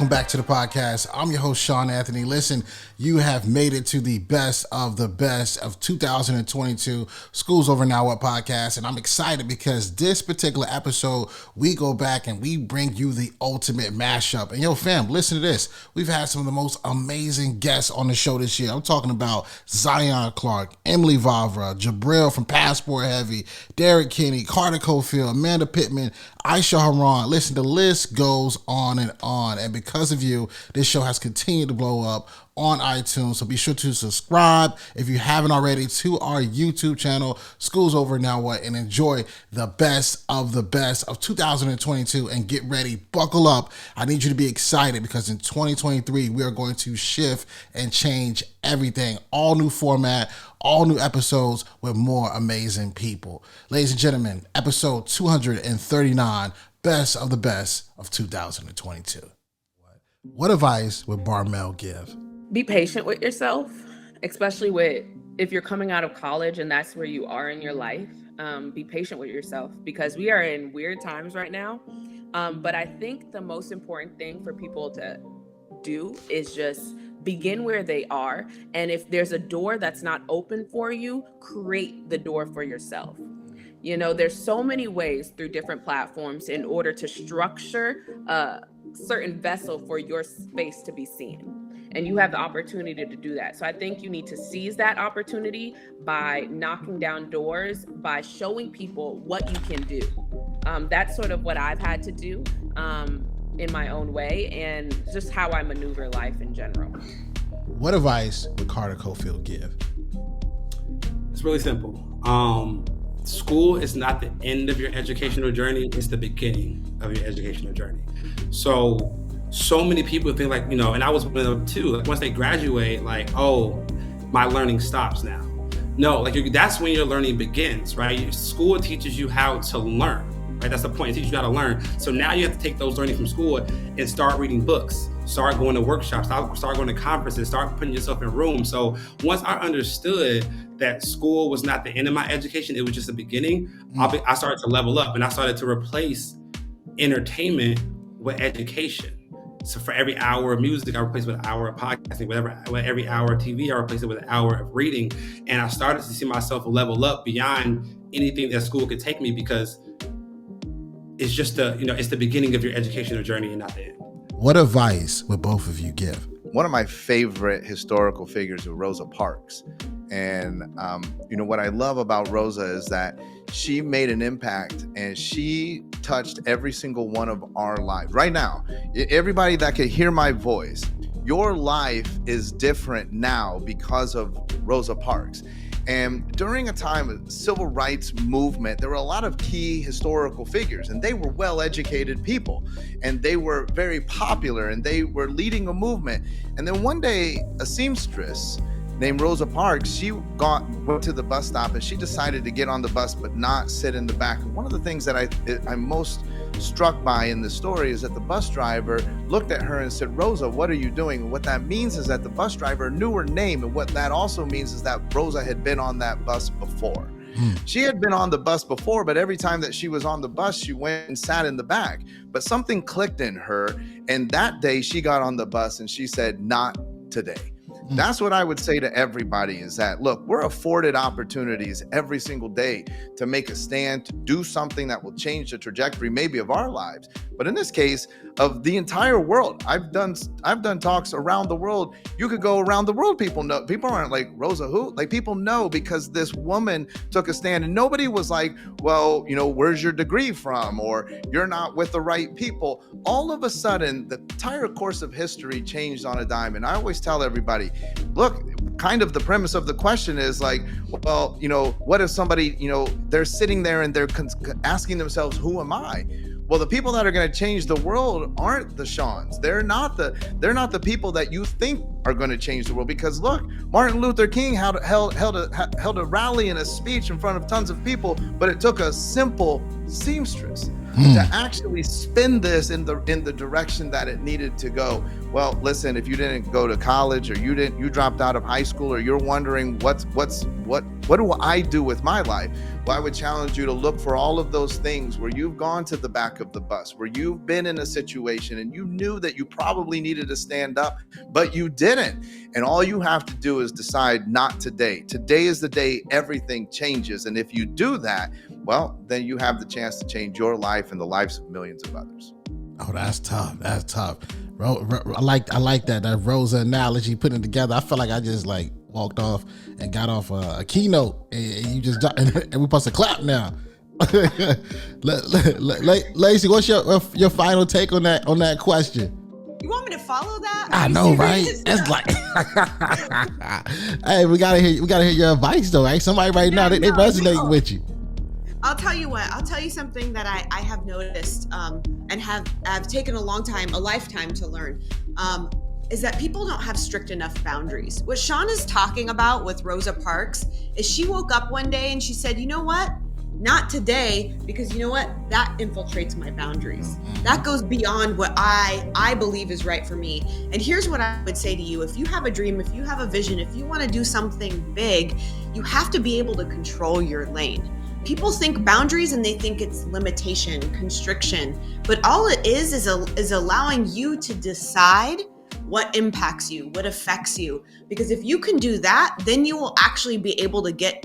Welcome back to the podcast. I'm your host, Shawn Anthony. Listen, you have made it to the best of 2022 School's Over Now What podcast. And I'm excited because this particular episode, we go back and we bring you the ultimate mashup. And yo, fam, listen to this. We've had some of the most amazing guests on the show this year. I'm talking about Zion Clark, Emily Vavra, Jabril from Passport Heavy, Derek Kinney, Carter Cofield, Amanda Pittman, Aysha Harun. Listen, the list goes on and on. And because of you, this show has continued to blow up on iTunes. So be sure to subscribe if you haven't already to our YouTube channel, School's Over Now What, and enjoy the best of 2022. And get ready, buckle up. I need you to be excited because in 2023, we are going to shift and change everything. All new format, all new episodes with more amazing people. Ladies and gentlemen, episode 239, best of 2022. What advice would Barmel give? Be patient with yourself, especially if you're coming out of college and that's where you are in your life. Be patient with yourself because we are in weird times right now. But I think the most important thing for people to do is just begin where they are. And if there's a door that's not open for you, create the door for yourself. You know, there's so many ways through different platforms in order to structure a certain vessel for your space to be seen. And you have the opportunity to do that. So I think you need to seize that opportunity by knocking down doors, by showing people what you can do. That's sort of what I've had to do in my own way and just how I maneuver life in general. What advice would Carter Cofield give? It's really simple. School is not the end of your educational journey, it's the beginning of your educational journey. So many people think like, and I was one of them too, like once they graduate, like, oh, my learning stops now. No, like that's when your learning begins, right? School teaches you how to learn, right? That's the point, it teaches you how to learn. So now you have to take those learnings from school and start reading books, start going to workshops, start going to conferences, start putting yourself in rooms. So once I understood that school was not the end of my education, it was just the beginning, I started to level up and I started to replace entertainment with education. So for every hour of music, I replaced it with an hour of podcasting, with every hour of TV, I replaced it with an hour of reading. And I started to see myself level up beyond anything that school could take me because it's just it's the beginning of your educational journey and not the end. What advice would both of you give? One of my favorite historical figures is Rosa Parks. And, what I love about Rosa is that she made an impact and she touched every single one of our lives. Right now, everybody that could hear my voice, your life is different now because of Rosa Parks. And during a time of civil rights movement, there were a lot of key historical figures, and they were well-educated people, and they were very popular, and they were leading a movement. And then one day, a seamstress named Rosa Parks, she went to the bus stop, and she decided to get on the bus but not sit in the back. And one of the things that I'm most struck by in the story is that the bus driver looked at her and said, "Rosa, what are you doing?" And what that means is that the bus driver knew her name, and what that also means is that Rosa had been on that bus before. She had been on the bus before, but every time that she was on the bus, she went and sat in the back. But something clicked in her, and that day she got on the bus and she said, "Not today." That's what I would say to everybody is that, look, we're afforded opportunities every single day to make a stand, to do something that will change the trajectory maybe of our lives. But in this case, of the entire world, I've done talks around the world. You could go around the world. People know. People aren't like, Rosa who? Like, people know because this woman took a stand, and nobody was like, well, where's your degree from? Or you're not with the right people. All of a sudden, the entire course of history changed on a dime. And I always tell everybody, look, kind of the premise of the question is like, well, what if somebody, they're sitting there and they're asking themselves, who am I? Well, the people that are going to change the world aren't the Shawns. They're not the people that you think are going to change the world. Because look, Martin Luther King held a rally and a speech in front of tons of people, but it took a simple seamstress, to actually spin this in the direction that it needed to go. Well, listen, if you didn't go to college, or you dropped out of high school, or you're wondering what do I do with my life? Well, I would challenge you to look for all of those things where you've gone to the back of the bus, where you've been in a situation and you knew that you probably needed to stand up, but you didn't. And all you have to do is decide, not today. Today is the day everything changes. And if you do that, well, then you have the chance to change your life and the lives of millions of others. Oh, that's tough. That's tough. I like that Rosa analogy, putting it together. I felt like I just like walked off and got off a keynote, and you just and we're supposed to clap now. Lacey, what's your final take on that question? You want me to follow that? I know, right? It's like, hey, we gotta hear your advice though, right? Somebody right now, they resonate with you. I'll tell you what. I'll tell you something that I have noticed and have taken a lifetime to learn. Is that people don't have strict enough boundaries. What Shawn is talking about with Rosa Parks is she woke up one day and she said, you know what? Not today, because you know what? That infiltrates my boundaries. That goes beyond what I believe is right for me. And here's what I would say to you. If you have a dream, if you have a vision, if you want to do something big, you have to be able to control your lane. People think boundaries and they think it's limitation, constriction, but all it is allowing you to decide what impacts you, what affects you. Because if you can do that, then you will actually be able to get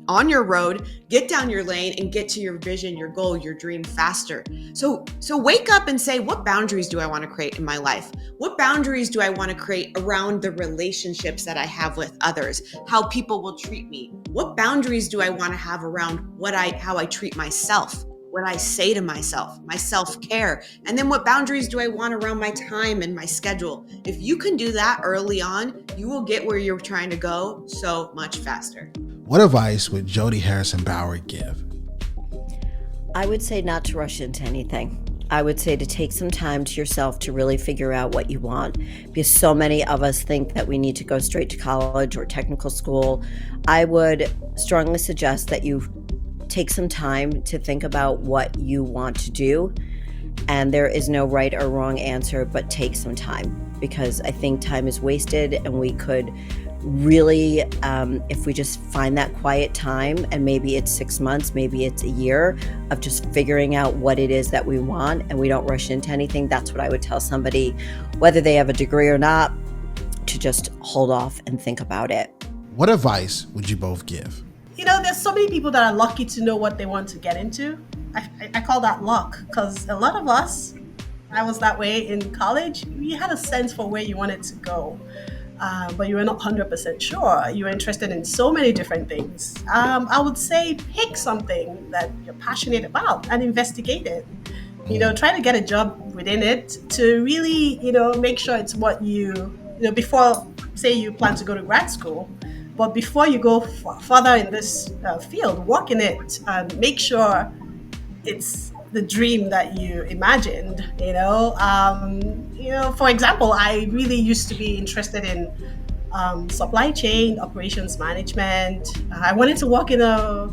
on your road, get down your lane, and get to your vision, your goal, your dream faster. So wake up and say, what boundaries do I want to create in my life? What boundaries do I want to create around the relationships that I have with others? How people will treat me? What boundaries do I want to have around how I treat myself? What I say to myself, my self-care, and then what boundaries do I want around my time and my schedule? If you can do that early on, you will get where you're trying to go so much faster. What advice would Jody Harrison Bauer give? I would say not to rush into anything. I would say to take some time to yourself to really figure out what you want, because so many of us think that we need to go straight to college or technical school. I would strongly suggest that you take some time to think about what you want to do. And there is no right or wrong answer, but take some time, because I think time is wasted, and we could really, if we just find that quiet time, and maybe it's 6 months, maybe it's a year of just figuring out what it is that we want, and we don't rush into anything. That's what I would tell somebody, whether they have a degree or not, to just hold off and think about it. What advice would you both give? You know, there's so many people that are lucky to know what they want to get into. I call that luck, because a lot of us, I was that way in college, you had a sense for where you wanted to go, but you were not 100% sure. You were interested in so many different things. I would say pick something that you're passionate about and investigate it. You know, try to get a job within it to really, make sure it's what before, say you plan to go to grad school, but before you go further in this field, work in it and make sure it's the dream that you imagined. For example, I really used to be interested in supply chain, operations management. I wanted to work in an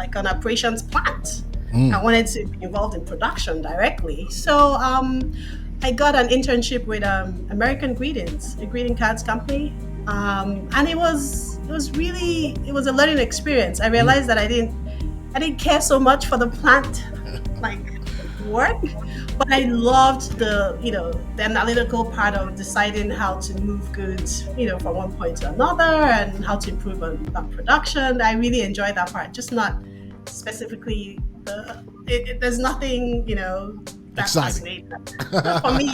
operations plant. I wanted to be involved in production directly. So I got an internship with American Greetings, a greeting cards company. And it was a learning experience. I realized that I didn't care so much for the plant work, but I loved the analytical part of deciding how to move goods, from one point to another, and how to improve on production. I really enjoyed that part, just not specifically there's nothing, that's fascinating for me.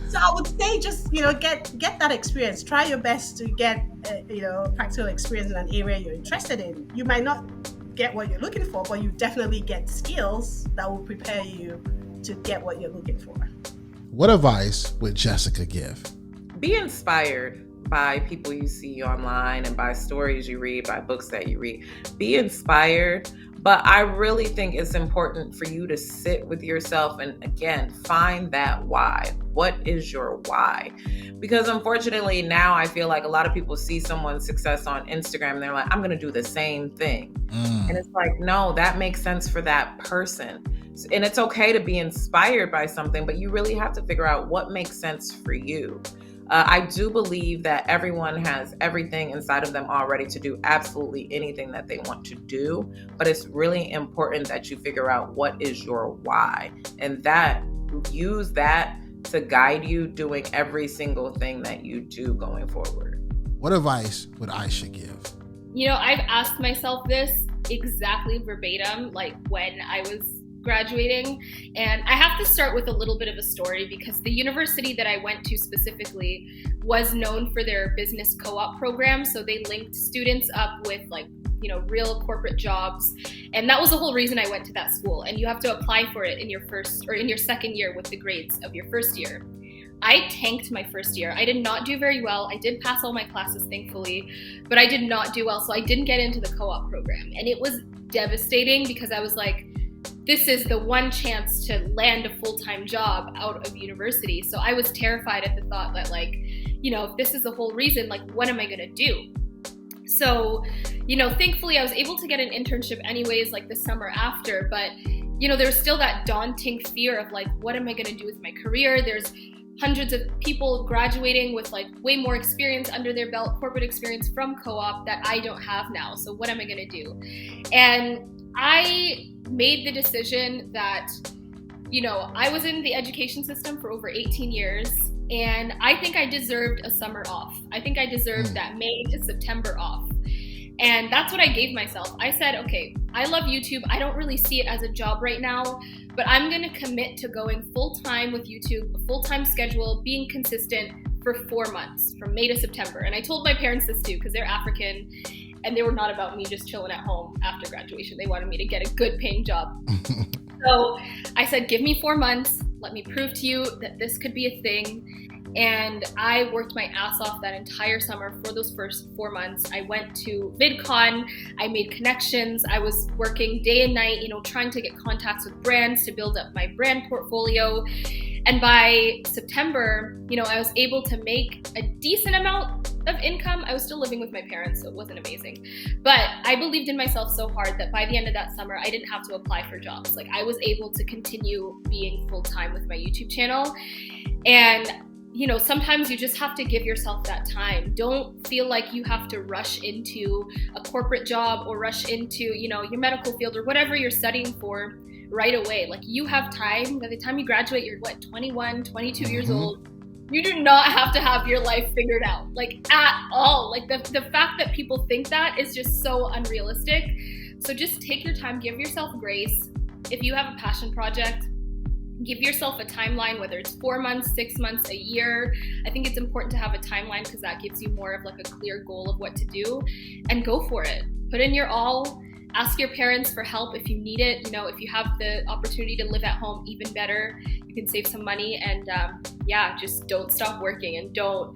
So I would say just, get that experience. Try your best to get, practical experience in an area you're interested in. You might not get what you're looking for, but you definitely get skills that will prepare you to get what you're looking for. What advice would Jessica give? Be inspired by people you see online and by stories you read, by books that you read. Be inspired. But I really think it's important for you to sit with yourself and, again, find that why. what is your why? Because unfortunately now I feel like a lot of people see someone's success on Instagram and they're like, I'm going to do the same thing. And it's like, no, that makes sense for that person. And it's okay to be inspired by something, but you really have to figure out what makes sense for you. I do believe that everyone has everything inside of them already to do absolutely anything that they want to do, but it's really important that you figure out what is your why, and that use that to guide you doing every single thing that you do going forward. What advice would Aysha give? You know, I've asked myself this exactly verbatim, like when I was graduating. And I have to start with a little bit of a story because the university that I went to specifically was known for their business co-op program. So they linked students up with real corporate jobs. And that was the whole reason I went to that school. And you have to apply for it in your first or in your second year with the grades of your first year. I tanked my first year. I did not do very well. I did pass all my classes, thankfully, but I did not do well. So I didn't get into the co-op program. And it was devastating because I was like, this is the one chance to land a full-time job out of university. So I was terrified at the thought that if this is the whole reason, what am I going to do? So, thankfully I was able to get an internship anyways, the summer after, but, there's still that daunting fear of what am I going to do with my career? There's hundreds of people graduating with way more experience under their belt, corporate experience from co-op that I don't have now. So what am I going to do? And I made the decision that, I was in the education system for over 18 years, and I think I deserved a summer off. I think I deserved that May to September off. And that's what I gave myself. I said, okay, I love YouTube. I don't really see it as a job right now, but I'm going to commit to going full-time with YouTube, a full-time schedule, being consistent for 4 months, from May to September. And I told my parents this too, because they're African, and they were not about me just chilling at home after graduation. They wanted me to get a good paying job. So I said, give me 4 months. Let me prove to you that this could be a thing. And I worked my ass off that entire summer for those first 4 months. I went to VidCon, I made connections, I was working day and night, trying to get contacts with brands to build up my brand portfolio. And by September, I was able to make a decent amount of income. I was still living with my parents, so it wasn't amazing. But I believed in myself so hard that by the end of that summer, I didn't have to apply for jobs. I was able to continue being full-time with my YouTube channel. And sometimes you just have to give yourself that time. Don't feel like you have to rush into a corporate job or rush into, your medical field or whatever you're studying for right away. You have time. By the time you graduate, you're 21, 22 years old. You do not have to have your life figured out, at all. The fact that people think that is just so unrealistic. So just take your time, give yourself grace. If you have a passion project, give yourself a timeline, whether it's 4 months, 6 months, a year. I think it's important to have a timeline because that gives you more of a clear goal of what to do, and go for it. Put in your all. Ask your parents for help if you need it. If you have the opportunity to live at home, even better. You can save some money, and just don't stop working, and don't,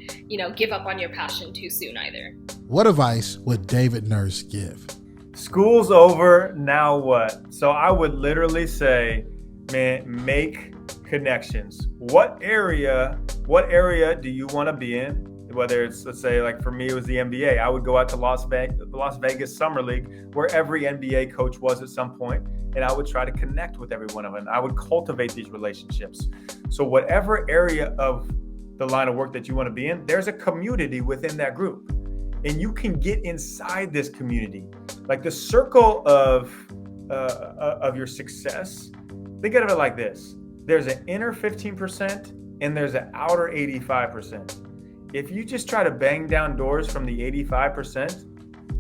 give up on your passion too soon either. What advice would David Nurse give? School's over, now what? So I would literally say, man, make connections. What area do you want to be in? Whether it's, let's say, for me, it was the NBA. I would go out to the Las Vegas Summer League, where every NBA coach was at some point, and I would try to connect with every one of them. I would cultivate these relationships. So whatever area of the line of work that you want to be in, there's a community within that group, and you can get inside this community. The circle of your success. Think of it like this. There's an inner 15% and there's an outer 85%. If you just try to bang down doors from the 85%,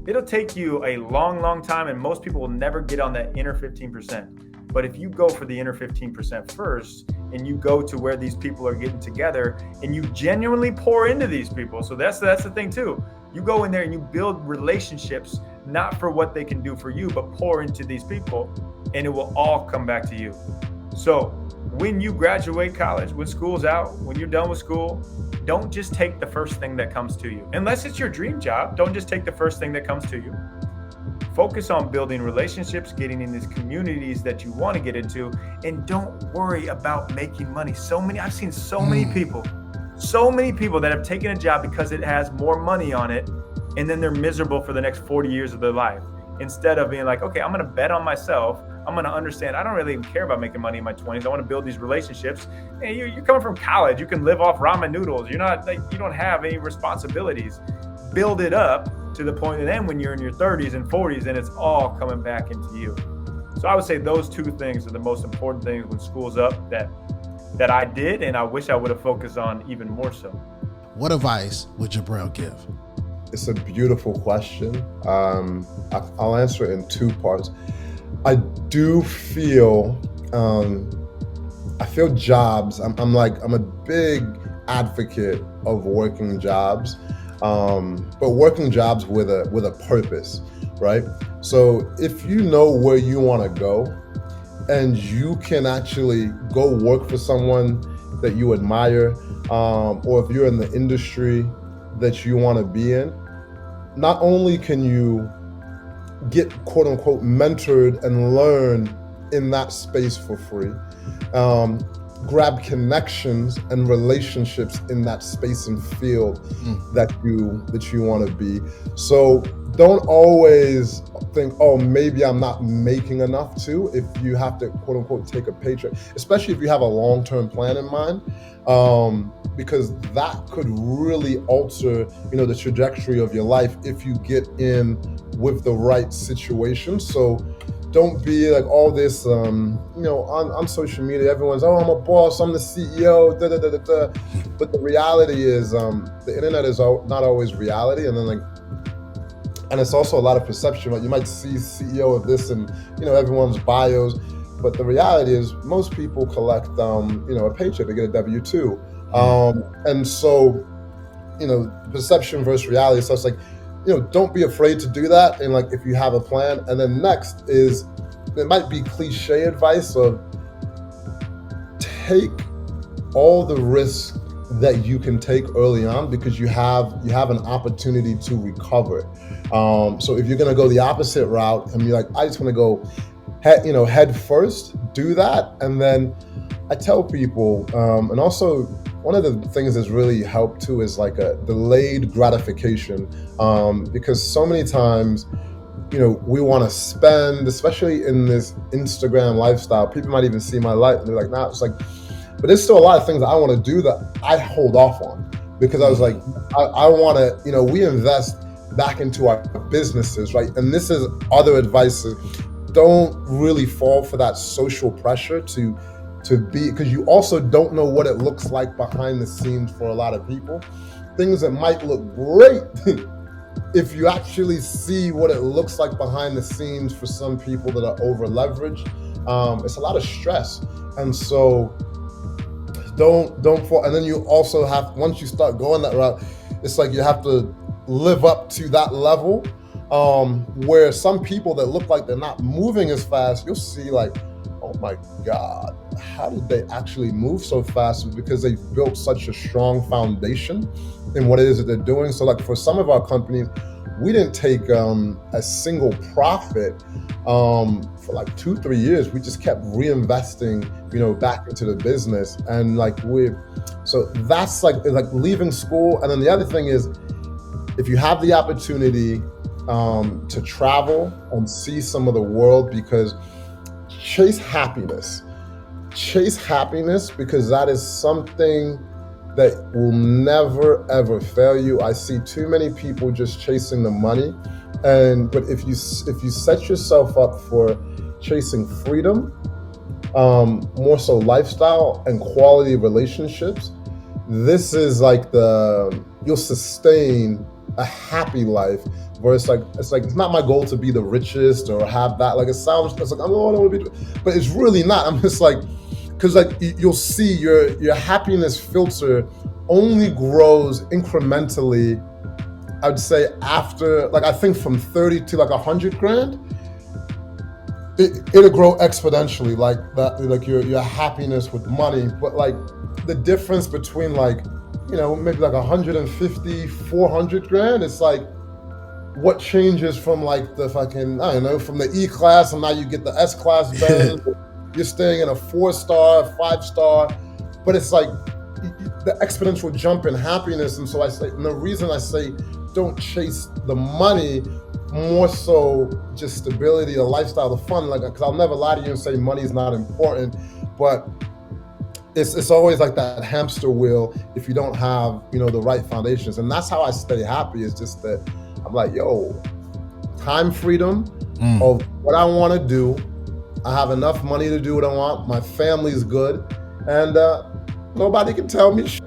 it'll take you a long, long time, and most people will never get on that inner 15%. But if you go for the inner 15% first, and you go to where these people are getting together, and you genuinely pour into these people. So that's the thing too. You go in there and you build relationships, not for what they can do for you, but pour into these people, and it will all come back to you. So when you graduate college, when school's out, when you're done with school, don't just take the first thing that comes to you. Unless it's your dream job, don't just take the first thing that comes to you. Focus on building relationships, getting in these communities that you want to get into, and don't worry about making money. I've seen so many people that have taken a job because it has more money on it, and then they're miserable for the next 40 years of their life. Instead of being like, okay, I'm going to bet on myself. I'm going to understand I don't really even care about making money in my 20s. I want to build these relationships. And you're coming from college. You can live off ramen noodles. You're not like, you don't have any responsibilities. Build it up to the point that then when you're in your 30s and 40s, and it's all coming back into you. So I would say those two things are the most important things when school's up that I did, and I wish I would have focused on even more so. What advice would Jabril give? It's a beautiful question. I'll answer it in two parts. I do feel, I feel jobs. I'm a big advocate of working jobs, but working jobs with a purpose, right? So if you know where you want to go, and you can actually go work for someone that you admire, or if you're in the industry that you want to be in, not only can you get quote unquote mentored and learn in that space for free, grab connections and relationships in that space and field that you want to be. So don't always think, oh, maybe I'm not making enough to, if you have to quote unquote take a paycheck, especially if you have a long-term plan in mind, because that could really alter, the trajectory of your life if you get in with the right situation. So don't be like all this, on social media, everyone's, oh, I'm a boss, I'm the CEO, da da da da da. But the reality is, the internet is not always reality, and it's also a lot of perception. Like you might see CEO of this and everyone's bios, but the reality is most people collect a paycheck, they get a W-2, and so perception versus reality. So it's like, don't be afraid to do that. And like, if you have a plan, and then next is, it might be cliche advice of take all the risks that you can take early on, because you have an opportunity to recover. So if you're gonna go the opposite route and you're like, I just want to go head first, do that. And then I tell people, and also one of the things that's really helped too is like a delayed gratification, because so many times, we want to spend, especially in this Instagram lifestyle. People might even see my life and they're like, nah, it's like, but there's still a lot of things that I want to do that I hold off on, because I was like, I want to, we invest back into our businesses, right? And this is other advice. Don't really fall for that social pressure to be, because you also don't know what it looks like behind the scenes for a lot of people. Things that might look great if you actually see what it looks like behind the scenes for some people that are over leveraged, it's a lot of stress. And so don't fall. And then you also have, once you start going that route, it's like you have to live up to that level, where some people that look like they're not moving as fast, you'll see like, oh my God, how did they actually move so fast? Because they've built such a strong foundation in what it is that they're doing. So like for some of our companies, we didn't take a single profit for like 2-3 years. We just kept reinvesting, back into the business. And like so that's like leaving school. And then the other thing is, if you have the opportunity to travel and see some of the world, because chase happiness, because that is something that will never ever fail you. I see too many people just chasing the money, but if you set yourself up for chasing freedom, more so lifestyle and quality relationships, this is like you'll sustain a happy life. Where it's not my goal to be the richest or have that. Like it's like, I don't want to be, but it's really not. I'm just like, because like you'll see your happiness filter only grows incrementally. I'd say after, like, I think from 30 to like 100 grand, it'll grow exponentially, like that, like your happiness with money. But like the difference between like, maybe like 150, 400 grand, it's like, what changes from like the fucking, I don't know, from the E class and now you get the S class Benz. You're staying in a 4-star, 5-star, but it's like the exponential jump in happiness. And so I say, and the reason I say don't chase the money, more so just stability, the lifestyle, the fun, like, because I'll never lie to you and say money is not important, but it's always like that hamster wheel if you don't have, you know, the right foundations. And that's how I stay happy, is just that I'm like, yo, time freedom of what I want to do. I have enough money to do what I want. My family's good, and nobody can tell me shit.